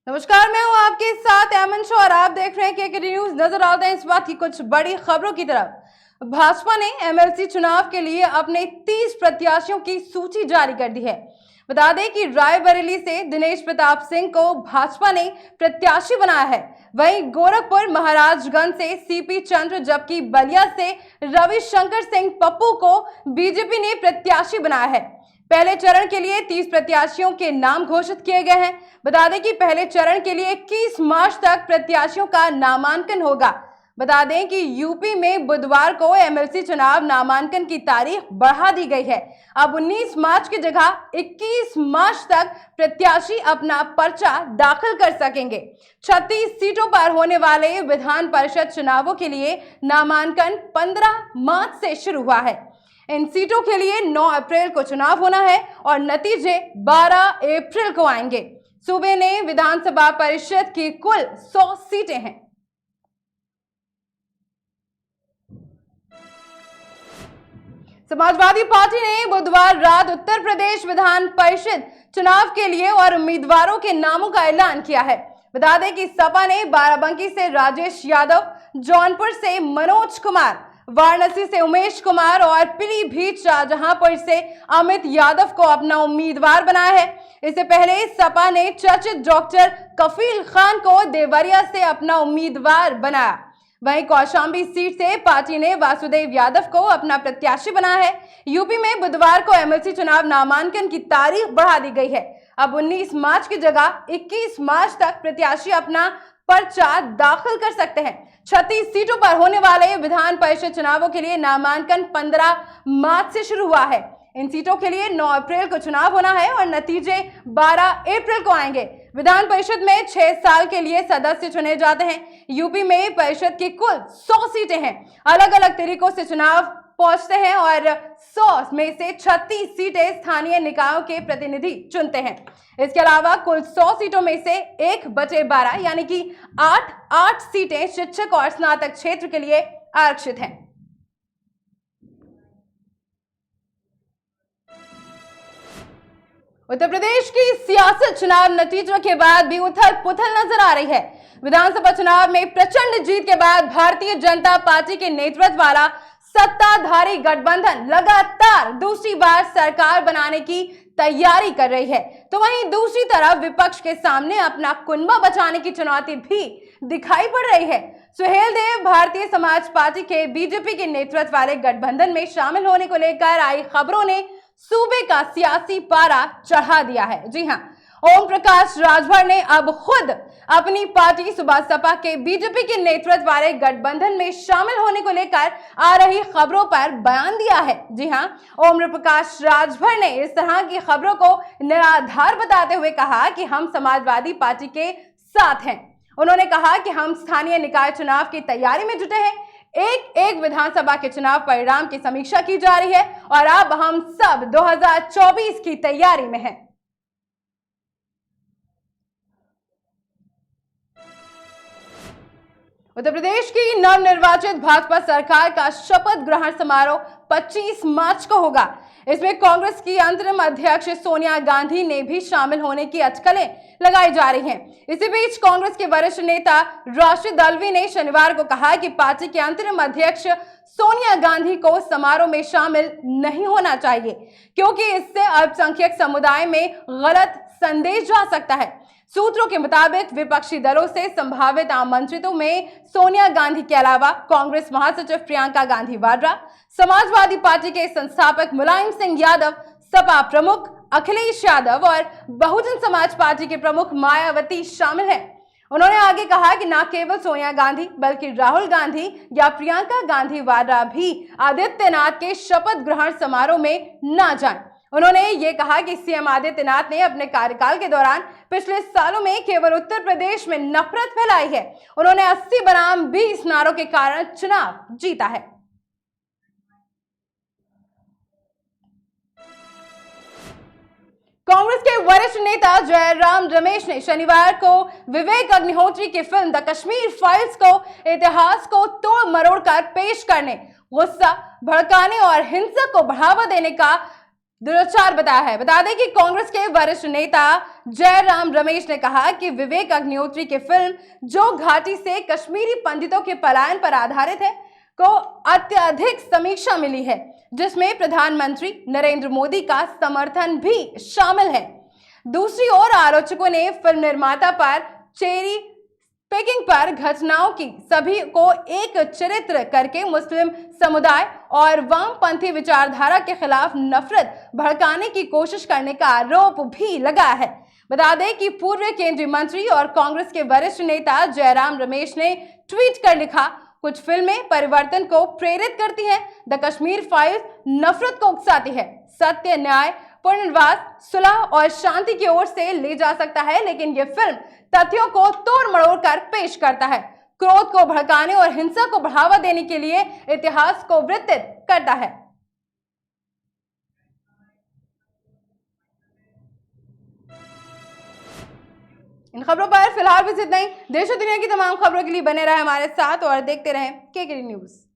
नमस्कार, मैं हूं आपके साथ अमन शो और आप देख रहे हैं केकेडी न्यूज। नजर आते हैं इस बात की कुछ बड़ी खबरों की तरफ। भाजपा ने एमएलसी चुनाव के लिए अपने 30 प्रत्याशियों की सूची जारी कर दी है। बता दें कि रायबरेली से दिनेश प्रताप सिंह को भाजपा ने प्रत्याशी बनाया है। वहीं गोरखपुर महाराजगंज से सीपी चंद्र, जबकि बलिया से रविशंकर सिंह पप्पू को बीजेपी ने प्रत्याशी बनाया है। पहले चरण के लिए 30 प्रत्याशियों के नाम घोषित किए गए हैं। बता दें कि पहले चरण के लिए 21 मार्च तक प्रत्याशियों का नामांकन होगा। बता दें कि यूपी में बुधवार को एमएलसी चुनाव नामांकन की तारीख बढ़ा दी गई है। अब 19 मार्च की जगह 21 मार्च तक प्रत्याशी अपना पर्चा दाखिल कर सकेंगे। 36 सीटों पर होने वाले विधान परिषद चुनावों के लिए नामांकन 15 मार्च से शुरू हुआ है। इन सीटों के लिए 9 अप्रैल को चुनाव होना है और नतीजे 12 अप्रैल को आएंगे। सूबे ने विधानसभा परिषद की कुल 100 सीटें हैं। समाजवादी पार्टी ने बुधवार रात उत्तर प्रदेश विधान परिषद चुनाव के लिए और उम्मीदवारों के नामों का ऐलान किया है। बता दें कि सपा ने बाराबंकी से राजेश यादव, जौनपुर से मनोज कुमार, वाराणसी से उमेश कुमार और पीलीभीत शाहजहांपुर से अमित यादव को अपना उम्मीदवार बनाया है। इससे पहले सपा ने चर्चित डॉक्टर कफील खान को देवरिया से अपना उम्मीदवार बनाया। वहीं कौशांबी सीट से पार्टी ने वासुदेव यादव को अपना प्रत्याशी बनाया है। यूपी में बुधवार को एमएलसी चुनाव नामांकन की तारीख बढ़ा दी गई है। अब 19 मार्च की जगह 21 मार्च तक प्रत्याशी अपना पर्चा दाखिल कर सकते हैं। 36 सीटों पर होने वाले विधान परिषद चुनावों के लिए नामांकन 15 मार्च से शुरू हुआ है। इन सीटों के लिए 9 अप्रैल को चुनाव होना है और नतीजे 12 अप्रैल को आएंगे। विधान परिषद में 6 साल के लिए सदस्य चुने जाते हैं। यूपी में परिषद की कुल 100 सीटें हैं। अलग अलग तरीकों से चुनाव पहुंचते हैं और 100 में से 36 सीटें स्थानीय निकायों के प्रतिनिधि चुनते हैं। इसके अलावा कुल 100 सीटों में से 1/12 यानी कि 8 सीटें शिक्षक और स्नातक क्षेत्र के लिए आरक्षित हैं। उत्तर प्रदेश की सियासत चुनाव नतीजों के बाद भी उथल पुथल नजर आ रही है। विधानसभा चुनाव में प्रचंड जीत के बाद भारतीय जनता पार्टी के नेतृत्व वाला सत्ताधारी गठबंधन लगातार दूसरी बार सरकार बनाने की तैयारी कर रही है, तो वहीं दूसरी तरफ विपक्ष के सामने अपना कुनबा बचाने की चुनौती भी दिखाई पड़ रही है। सुहेल देव भारतीय समाज पार्टी के बीजेपी के नेतृत्व वाले गठबंधन में शामिल होने को लेकर आई खबरों ने सूबे का सियासी पारा चढ़ा दिया है। जी हां, ओम प्रकाश राजभर ने अब खुद अपनी पार्टी सुबह सपा के बीजेपी के नेतृत्व वाले गठबंधन में शामिल होने को लेकर आ रही खबरों पर बयान दिया है। जी हां, ओम प्रकाश राजभर ने इस तरह की खबरों को निराधार बताते हुए कहा कि हम समाजवादी पार्टी के साथ हैं। उन्होंने कहा कि हम स्थानीय निकाय चुनाव की तैयारी में जुटे हैं। एक विधानसभा के चुनाव परिणाम की समीक्षा की जा रही है और अब हम सब 2024 की तैयारी में हैं। उत्तर प्रदेश की नवनिर्वाचित भाजपा सरकार का शपथ ग्रहण समारोह 25 मार्च को होगा। इसमें कांग्रेस की अंतरिम अध्यक्ष सोनिया गांधी ने भी शामिल होने की अटकलें लगाई जा रही हैं। इसी बीच कांग्रेस के वरिष्ठ नेता राशिद दलवी ने शनिवार को कहा कि पार्टी के अंतरिम अध्यक्ष सोनिया गांधी को समारोह में शामिल नहीं होना चाहिए, क्योंकि इससे अल्पसंख्यक समुदाय में गलत संदेश जा सकता है। सूत्रों के मुताबिक विपक्षी दलों से संभावित आमंत्रितों में सोनिया गांधी के अलावा कांग्रेस महासचिव प्रियंका गांधी वाड्रा, समाजवादी पार्टी के संस्थापक मुलायम सिंह यादव, सपा प्रमुख अखिलेश यादव और बहुजन समाज पार्टी के प्रमुख मायावती शामिल हैं। उन्होंने आगे कहा कि न केवल सोनिया गांधी बल्कि राहुल गांधी या प्रियंका गांधी वाड्रा भी आदित्यनाथ के शपथ ग्रहण समारोह में न जाएं। उन्होंने ये कहा कि सीएम आदित्यनाथ ने अपने कार्यकाल के दौरान पिछले सालों में केवल उत्तर प्रदेश में नफरत फैलाई है। उन्होंने 80 बनाम 20 नारों के कारण चुनाव जीता है। कांग्रेस के वरिष्ठ नेता जयराम रमेश ने शनिवार को विवेक अग्निहोत्री की फिल्म द कश्मीर फाइल्स को इतिहास को तोड़ मरोड़ कर पेश करने, गुस्सा भड़काने और हिंसा को बढ़ावा देने का दुराचार बताया है। बता दें कि कांग्रेस के वरिष्ठ नेता जयराम रमेश ने कहा कि विवेक अग्निहोत्री की फिल्म जो घाटी से कश्मीरी पंडितों के पलायन पर आधारित है को अत्यधिक समीक्षा मिली है, जिसमें प्रधानमंत्री नरेंद्र मोदी का समर्थन भी शामिल है। दूसरी ओर आलोचकों ने फिल्म निर्माता पर चेरी पिकिंग पर घटनाओं की सभी को एक चरित्र करके मुस्लिम समुदाय और वामपंथी विचारधारा के खिलाफ नफरत भड़काने की कोशिश करने का आरोप भी लगा है। बता दें कि पूर्व केंद्रीय मंत्री और कांग्रेस के वरिष्ठ नेता जयराम रमेश ने ट्वीट कर लिखा, कुछ फिल्में परिवर्तन को प्रेरित करती हैं, द कश्मीर फाइल्स नफरत को उकसाती है, सत्य, न्याय, पुनर्वास, सुलह और शांति की ओर से ले जा सकता है, लेकिन यह फिल्म तथ्यों को तोड़ मरोड़ कर पेश करता है, क्रोध को भड़काने और हिंसा को बढ़ावा देने के लिए इतिहास को विकृत करता है। इन खबरों पर फिलहाल बस इतना ही। देश और दुनिया की तमाम खबरों के लिए बने रहे हमारे साथ और देखते रहें केकेडी न्यूज़।